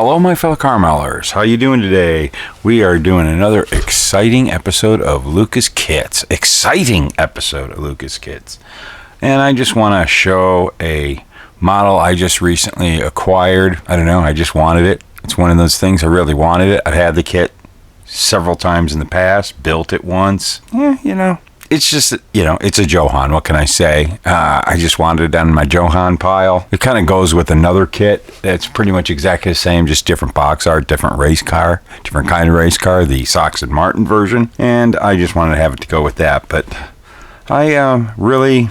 Hello, my fellow caramellers. How you doing today? We are doing another exciting episode of Luka's Kits. Exciting episode of Luka's Kits. And I just want to show a model I just recently acquired. I don't know, I just wanted it. It's one of those things, I really wanted it. I've had the kit several times in the past, built it once. It's just, it's a JoHan. What can I say? I just wanted it on my JoHan pile. It kind of goes with another kit that's pretty much exactly the same, just different box art, different race car, different kind of race car, the Sox and Martin version. And I just wanted to have it to go with that. But I really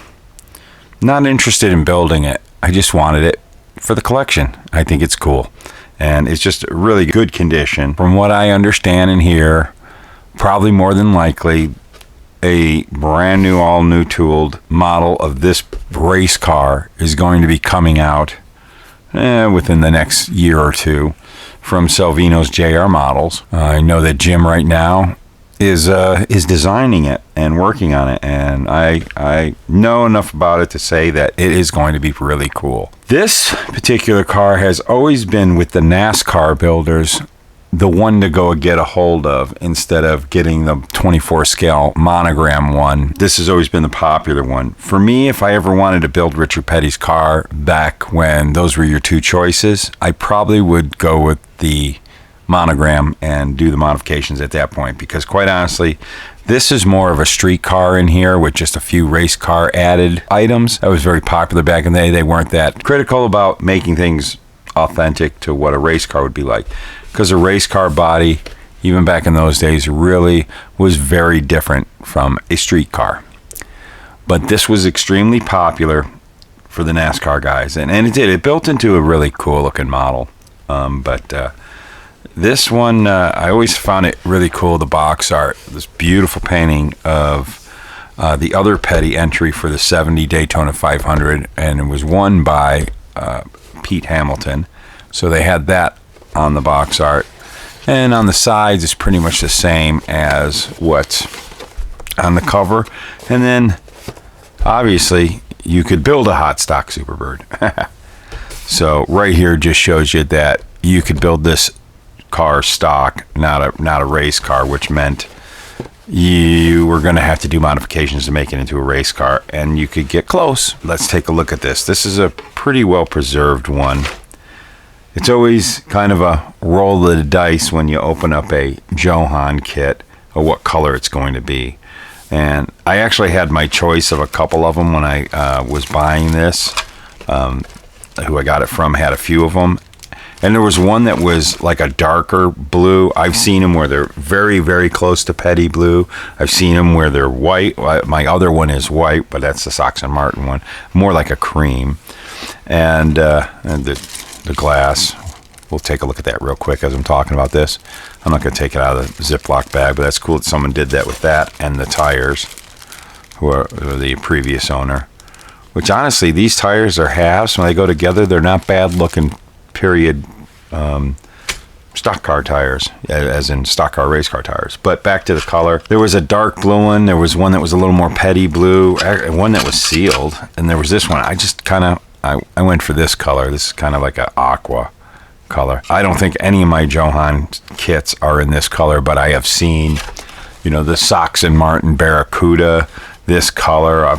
not interested in building it. I just wanted it for the collection. I think it's cool. And it's just really good condition. From what I understand and hear, probably more than likely, a brand new, all new tooled model of this race car is going to be coming out within the next year or two from Salvino's JR Models. I know that Jim right now is designing it and working on it, and I know enough about it to say that it is going to be really cool. This particular car has always been, with the NASCAR builders, the one to go get a hold of instead of getting the 24 scale monogram one. This has always been the popular one. For me, if I ever wanted to build Richard Petty's car back when those were your two choices, I probably would go with the monogram and do the modifications at that point, because quite honestly, this is more of a street car in here with just a few race car added items. That was very popular back in the day. They weren't that critical about making things authentic to what a race car would be like, because a race car body, even back in those days, really was very different from a street car. But this was extremely popular for the NASCAR guys, and it built into a really cool looking model. But this one, I always found it really cool, the box art, this beautiful painting of the other Petty entry for the 70 Daytona 500, and it was won by Pete Hamilton. So they had that on the box art, and on the sides it's pretty much the same as what's on the cover. And then obviously you could build a hot stock Superbird. So right here just shows you that you could build this car stock, not a race car, which meant you were going to have to do modifications to make it into a race car, and you could get close. Let's take a look at this. This is a pretty well preserved one. It's always kind of a roll of the dice when you open up a JoHan kit of what color it's going to be. And I actually had my choice of a couple of them when I was buying this. Who I got it from had a few of them. And there was one that was like a darker blue. I've seen them where they're very, very close to Petty blue. I've seen them where they're white. My other one is white, but that's the Sox and Martin one. More like a cream. And the glass, we'll take a look at that real quick as I'm talking about this. I'm not going to take it out of the Ziploc bag, but that's cool that someone did that with that and the tires, who are the previous owner. Which honestly, these tires are halves. When they go together, they're not bad looking, period, stock car tires, as in stock car race car tires. But back to the color, there was a dark blue one, there was one that was a little more Petty blue, one that was sealed, and there was this one. I just kind of I went for this color. This is kind of like an aqua color. I don't think any of my JoHan kits are in this color, but I have seen, the Sox and Martin Barracuda, this color.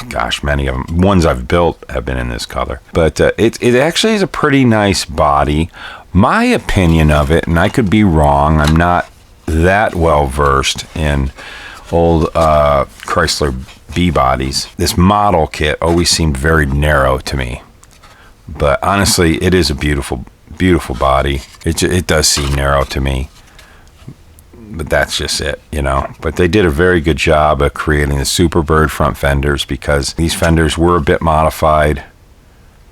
Gosh, many of them. Ones I've built have been in this color. But it actually is a pretty nice body. My opinion of it, and I could be wrong, I'm not that well versed in old Chrysler B bodies. This model kit always seemed very narrow to me. But honestly, it is a beautiful, beautiful body. It does seem narrow to me. But that's just it, But they did a very good job of creating the Superbird front fenders, because these fenders were a bit modified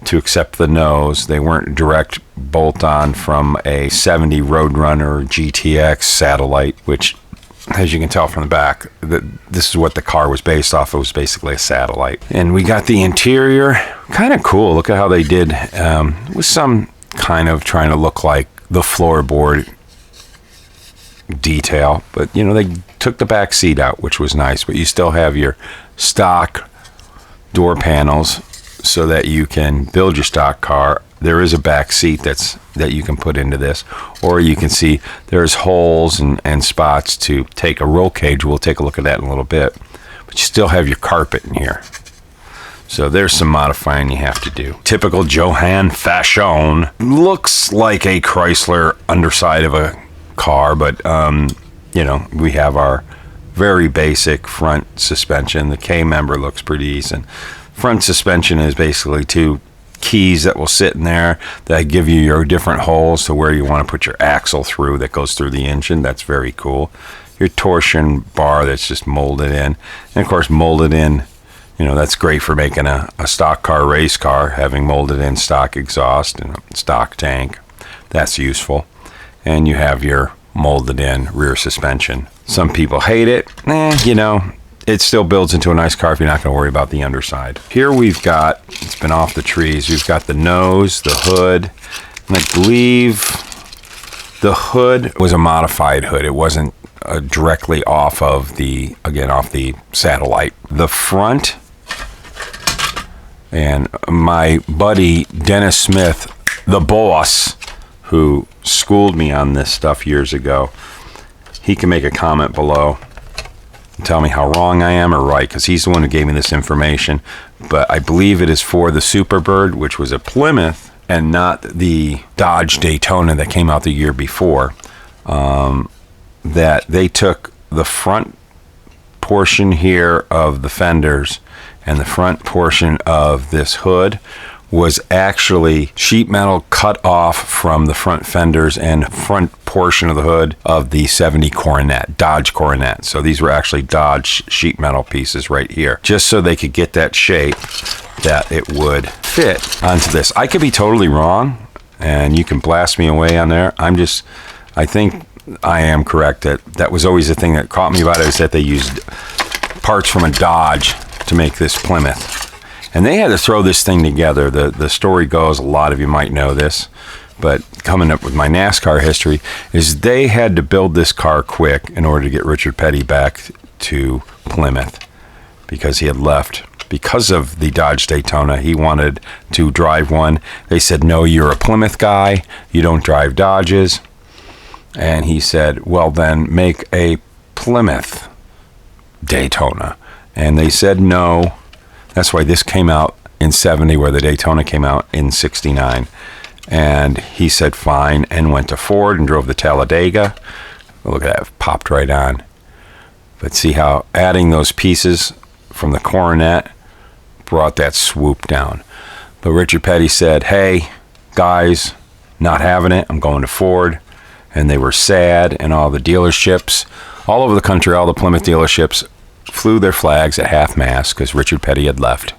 to accept the nose. They weren't direct bolt-on from a 70 Roadrunner GTX Satellite, which, as you can tell from the back, this is what the car was based off. It was basically a Satellite. And we got the interior, kind of cool. Look at how they did, with some kind of trying to look like the floorboard detail, but they took the back seat out, which was nice, but you still have your stock door panels so that you can build your stock car there is a back seat that you can put into this, or you can see there's holes and spots to take a roll cage. We'll take a look at that in a little bit, but you still have your carpet in here. So there's some modifying you have to do. Typical JoHan fashion. Looks like a Chrysler underside of a car, but you know, we have our very basic front suspension. The K member looks pretty decent. Front suspension is basically two keys that will sit in there that give you your different holes to where you want to put your axle through that goes through the engine. That's very cool. Your torsion bar that's just molded in. And of course, molded in, you know, that's great for making a stock car, race car, having molded in stock exhaust and a stock tank. That's useful. And you have your molded in rear suspension. Some people hate it. You know, it still builds into a nice car if you're not going to worry about the underside. Here we've got, it's been off the trees, we've got the nose, the hood, and I believe the hood was a modified hood. It wasn't directly off of the, again, off the satellite. The front, and my buddy Dennis Smith, the boss, who schooled me on this stuff years ago, he can make a comment below and tell me how wrong I am or right, because he's the one who gave me this information. But I believe it is for the Superbird, which was a Plymouth, and not the Dodge Daytona that came out the year before, that they took the front portion here of the fenders and the front portion of this hood was actually sheet metal cut off from the front fenders and front portion of the hood of the 70 Coronet, Dodge Coronet. So these were actually Dodge sheet metal pieces right here, just so they could get that shape that it would fit onto this. I could be totally wrong, and you can blast me away on there. I think I am correct. That was always the thing that caught me about it, is that they used parts from a Dodge to make this Plymouth. And they had to throw this thing together. The story goes, a lot of you might know this, but coming up with my NASCAR history, is they had to build this car quick in order to get Richard Petty back to Plymouth, because he had left. Because of the Dodge Daytona, he wanted to drive one. They said, no, you're a Plymouth guy. You don't drive Dodges. And he said, well, then make a Plymouth Daytona. And they said no. That's why this came out in 70, where the Daytona came out in 69. And he said fine, and went to Ford and drove the Talladega. Look at that, popped right on. But see how adding those pieces from the Coronet brought that swoop down. But Richard Petty said, hey, guys, not having it. I'm going to Ford. And they were sad, and all the dealerships all over the country, all the Plymouth dealerships flew their flags at half-mast because Richard Petty had left.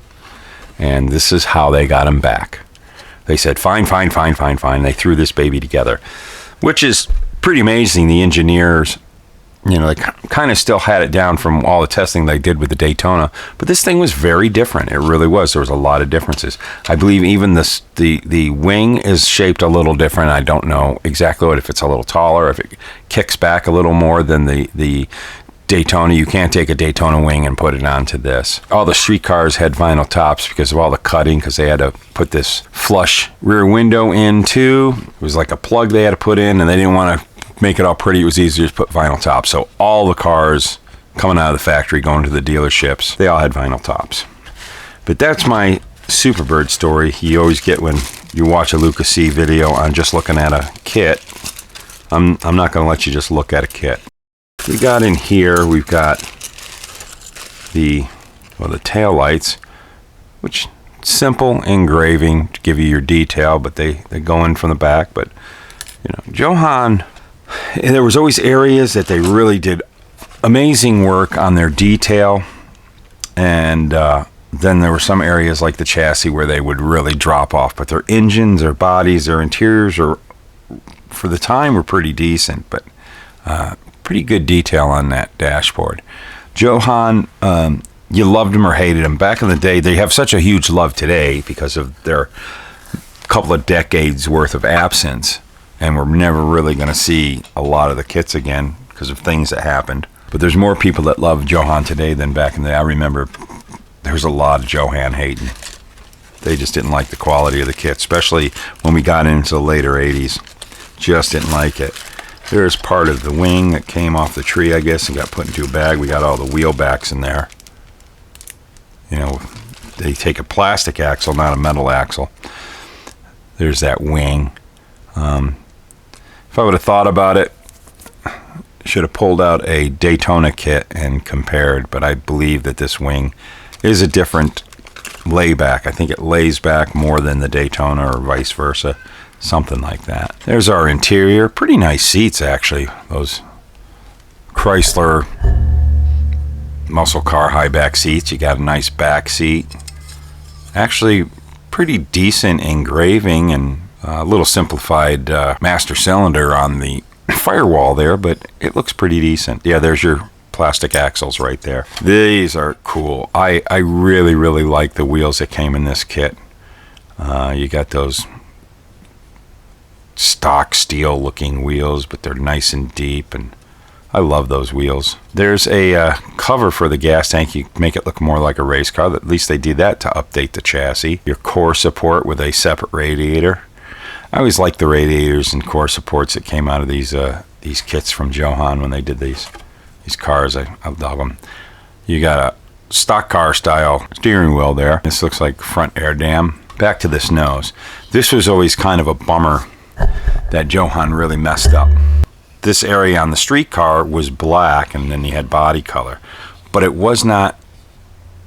And this is how they got him back. They said, fine. They threw this baby together, which is pretty amazing. The engineers, you know, they kind of still had it down from all the testing they did with the Daytona. But this thing was very different. It really was. There was a lot of differences. I believe even the wing is shaped a little different. I don't know exactly if it's a little taller, if it kicks back a little more than the Daytona. You can't take a Daytona wing and put it onto this. All the street cars had vinyl tops because of all the cutting, because they had to put this flush rear window in too. It was like a plug they had to put in, and they didn't want to make it all pretty. It was easier to put vinyl tops. So all the cars coming out of the factory going to the dealerships, they all had vinyl tops. But that's my Superbird story you always get when you watch a Luka Cee video on just looking at a kit. I'm not going to let you just look at a kit. We got in here, we've got the tail lights, which simple engraving to give you your detail, but they go in from the back. But you know, JoHan, there was always areas that they really did amazing work on their detail, and then there were some areas like the chassis where they would really drop off. But their engines, their bodies, their interiors are, for the time, were pretty decent, but pretty good detail on that dashboard. JoHan, you loved him or hated him. Back in the day, they have such a huge love today because of their couple of decades worth of absence, and we're never really going to see a lot of the kits again because of things that happened. But there's more people that love JoHan today than back in the day. I remember there's a lot of JoHan hating. They just didn't like the quality of the kit, especially when we got into the later 80s. Just didn't like it. There's part of the wing that came off the tree, I guess, and got put into a bag. We got all the wheel backs in there. You know, they take a plastic axle, not a metal axle. There's that wing. If I would have thought about it, should have pulled out a Daytona kit and compared, but I believe that this wing is a different layback. I think it lays back more than the Daytona or vice versa, something like that. There's our interior. Pretty nice seats, actually. Those Chrysler muscle car high back seats. You got a nice back seat. Actually, pretty decent engraving and a little simplified master cylinder on the firewall there, but it looks pretty decent. Yeah, there's your plastic axles right there. These are cool. I really, really like the wheels that came in this kit. You got those stock steel looking wheels, but they're nice and deep, and I love those wheels. There's a cover for the gas tank. You make it look more like a race car. At least they did that to update the chassis. Your core support with a separate radiator. I always liked the radiators and core supports that came out of these kits from JoHan when they did these cars. I love them. You got a stock car style steering wheel there. This looks like front air dam. Back to this nose. This was always kind of a bummer that JoHan really messed up. This area on the street car was black, and then you had body color, but it was not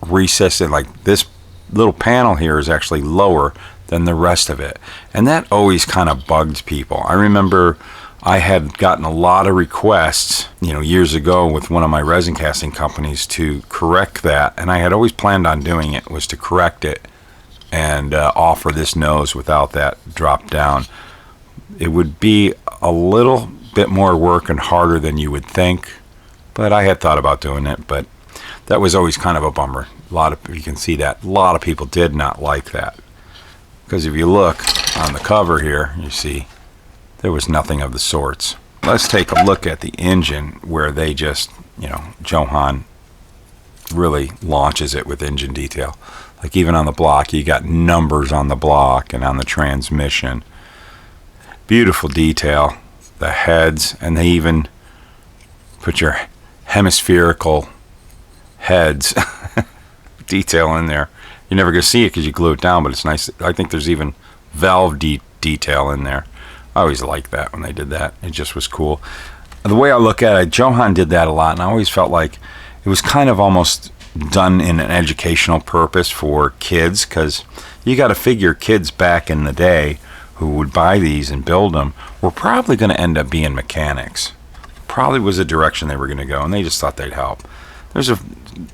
recessed. Like this little panel here is actually lower than the rest of it, and that always kind of bugged people. I remember I had gotten a lot of requests, years ago with one of my resin casting companies to correct that, and I had always planned on doing it, was to correct it and offer this nose without that drop down. It would be a little bit more work and harder than you would think, but I had thought about doing it, but that was always kind of a bummer. You can see that a lot of people did not like that, because if you look on the cover here, you see there was nothing of the sorts. Let's take a look at the engine, where they just, JoHan really launches it with engine detail. Like even on the block, you got numbers on the block and on the transmission. Beautiful detail. The heads, and they even put your hemispherical heads detail in there. You're never going to see it because you glue it down, but it's nice. I think there's even valve detail in there. I always liked that when they did that. It just was cool. The way I look at it, JoHan did that a lot, and I always felt like it was kind of almost done in an educational purpose for kids, because you got to figure kids back in the day who would buy these and build them were probably going to end up being mechanics. Probably was the direction they were going to go, and they just thought they'd help. There's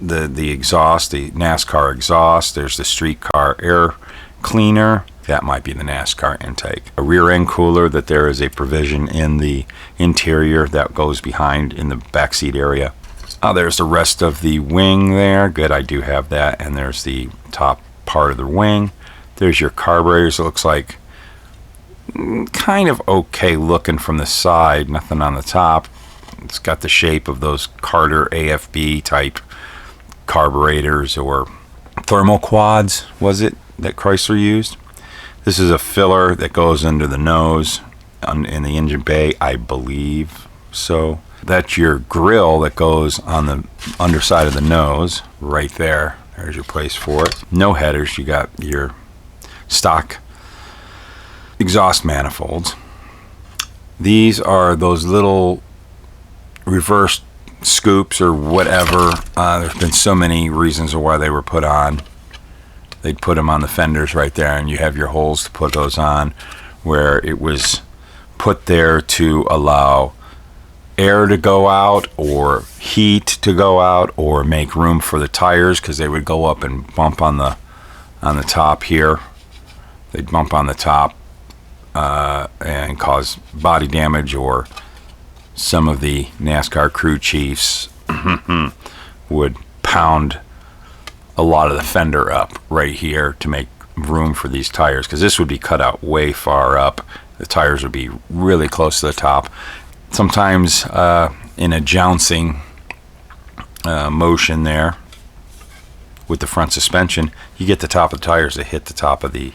the exhaust, the NASCAR exhaust. There's the street car air cleaner. That might be the NASCAR intake. A rear end cooler that there is a provision in the interior that goes behind in the backseat area. There's the rest of the wing there. Good, I do have that. And there's the top part of the wing. There's your carburetors. It looks like kind of okay looking from the side. Nothing on the top. It's got the shape of those Carter AFB type carburetors, or thermal quads, was it, that Chrysler used? This is a filler that goes under the nose in the engine bay, I believe so. That's your grill that goes on the underside of the nose right there. There's your place for it. No headers. You got your stock exhaust manifolds. These are those little reverse scoops or whatever. There's been so many reasons why they were put on. They'd put them on the fenders right there, and you have your holes to put those on, where it was put there to allow air to go out or heat to go out, or make room for the tires, because they would go up and bump on the top here. They'd bump on the top and cause body damage, or some of the NASCAR crew chiefs would pound a lot of the fender up right here to make room for these tires, because this would be cut out way far up. The tires would be really close to the top. Sometimes in a jouncing motion there, with the front suspension, you get the top of the tires that hit the top of the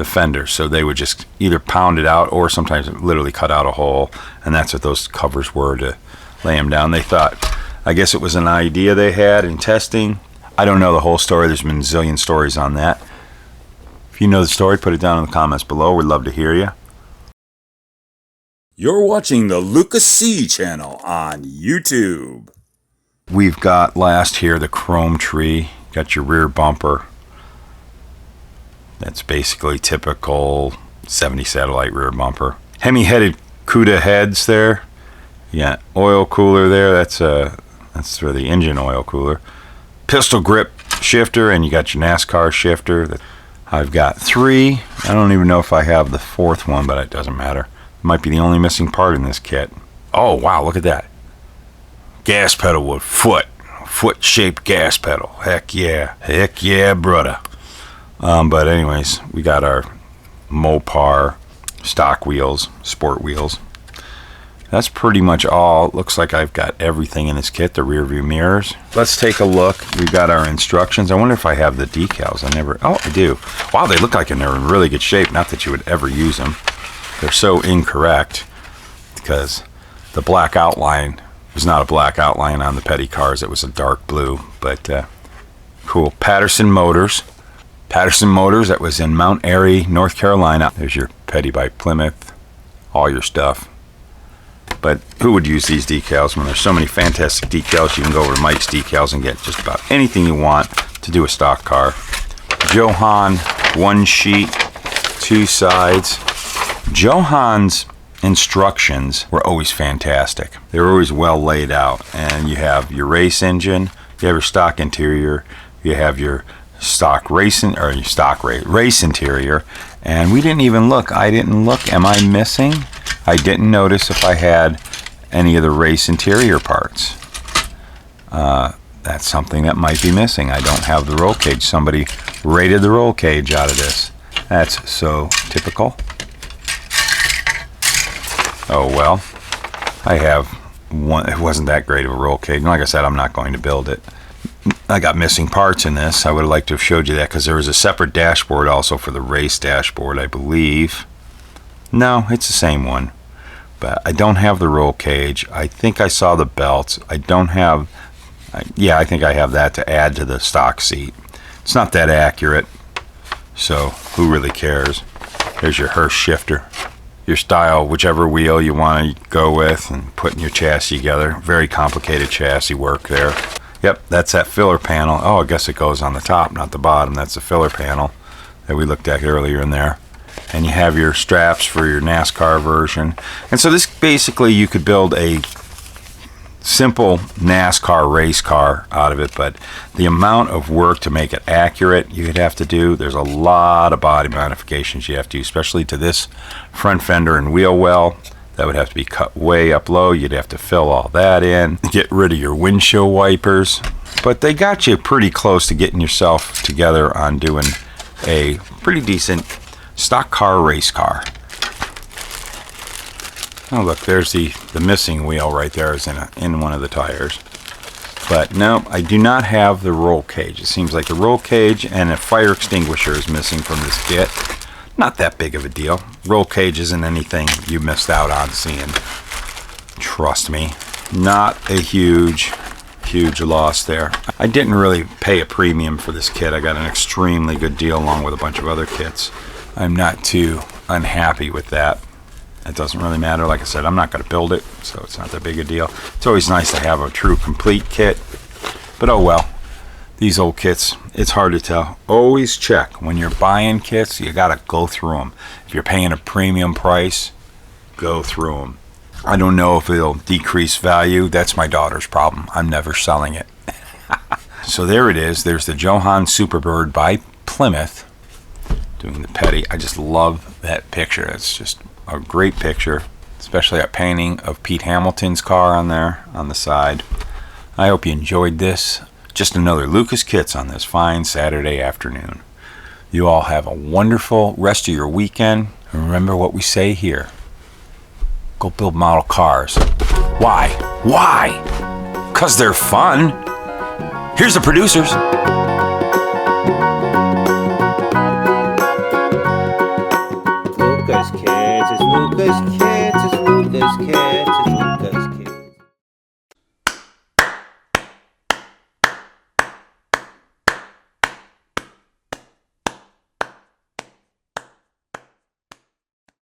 fender. So they would just either pound it out or sometimes literally cut out a hole. And that's what those covers were, to lay them down. They thought, I guess it was an idea they had in testing. I don't know the whole story. There's been a zillion stories on that. If you know the story, put it down in the comments below. We'd love to hear you. You're watching the Luka Cee channel on YouTube. We've got last here the chrome tree. Got your rear bumper. That's basically typical 70 satellite rear bumper. Hemi-headed CUDA heads there. Yeah, oil cooler there. That's for the engine oil cooler. Pistol grip shifter, and you got your NASCAR shifter. I've got 3. I don't even know if I have the 4th one, but it doesn't matter. Might be the only missing part in this kit. Oh wow, look at that. Gas pedal with foot-shaped gas pedal. Heck yeah, brother. But anyways, we got our Mopar stock wheels, sport wheels. That's pretty much all. Looks like I've got everything in this kit. The rear view mirrors. Let's take a look. We've got our instructions. I wonder if I have the decals. Oh, I do. Wow, they look like they're in really good shape. Not that you would ever use them. They're so incorrect because the black outline was not a black outline on the Petty cars. It was a dark blue, but cool. Patterson Motors. Patterson Motors, that was in Mount Airy, North Carolina. There's your Petty by Plymouth, all your stuff. But who would use these decals when there's so many fantastic decals? You can go over to Mike's Decals and get just about anything you want to do a stock car. JoHan, 1 sheet, 2 sides. JoHan's instructions were always fantastic. They were always well laid out. And you have your race engine, you have your stock interior, you have your stock race interior. And we didn't even look. I didn't look. Am I missing? I didn't notice if I had any of the race interior parts. That's something that might be missing. I don't have the roll cage. Somebody rated the roll cage out of this. That's so typical. Oh well, I have one. It wasn't that great of a roll cage. Like I said, I'm not going to build it. I got missing parts in this. I would have liked to have showed you that because there was a separate dashboard also for the race dashboard, I believe. No, it's the same one. But I don't have the roll cage. I think I saw the belts. I don't have... yeah, I think I have that to add to the stock seat. It's not that accurate, so who really cares? There's your Hurst shifter. Your style, whichever wheel you want to go with, and putting your chassis together. Very complicated chassis work there. Yep, that's that filler panel. Oh, I guess it goes on the top, not the bottom. That's the filler panel that we looked at earlier in there. And you have your straps for your NASCAR version. And so this basically, you could build a simple NASCAR race car out of it, but the amount of work to make it accurate you'd have to do, there's a lot of body modifications you have to do, especially to this front fender and wheel well. That would have to be cut way up low. You'd have to fill all that in, get rid of your windshield wipers. But they got you pretty close to getting yourself together on doing a pretty decent stock car race car. Oh look, there's the missing wheel right there is in one of the tires. But no, I do not have the roll cage. It seems like the roll cage and a fire extinguisher is missing from this kit. Not that big of a deal. Roll cage isn't anything you missed out on seeing. Trust me. Not a huge loss there. I didn't really pay a premium for this kit. I got an extremely good deal along with a bunch of other kits. I'm not too unhappy with that. It doesn't really matter. Like I said, I'm not going to build it, so it's not that big a deal. It's always nice to have a true complete kit. But oh well. These old kits, it's hard to tell. Always check. When you're buying kits, you got to go through them. If you're paying a premium price, go through them. I don't know if it'll decrease value. That's my daughter's problem. I'm never selling it. So there it is. There's the JoHan Superbird by Plymouth doing the Petty. I just love that picture. It's just a great picture, especially a painting of Pete Hamilton's car on there on the side. I hope you enjoyed this. Just another Lucas Kits on this fine Saturday afternoon. You all have a wonderful rest of your weekend. And remember what we say here. Go build model cars. Why? Why? 'Cause they're fun. Here's the producers. Luka's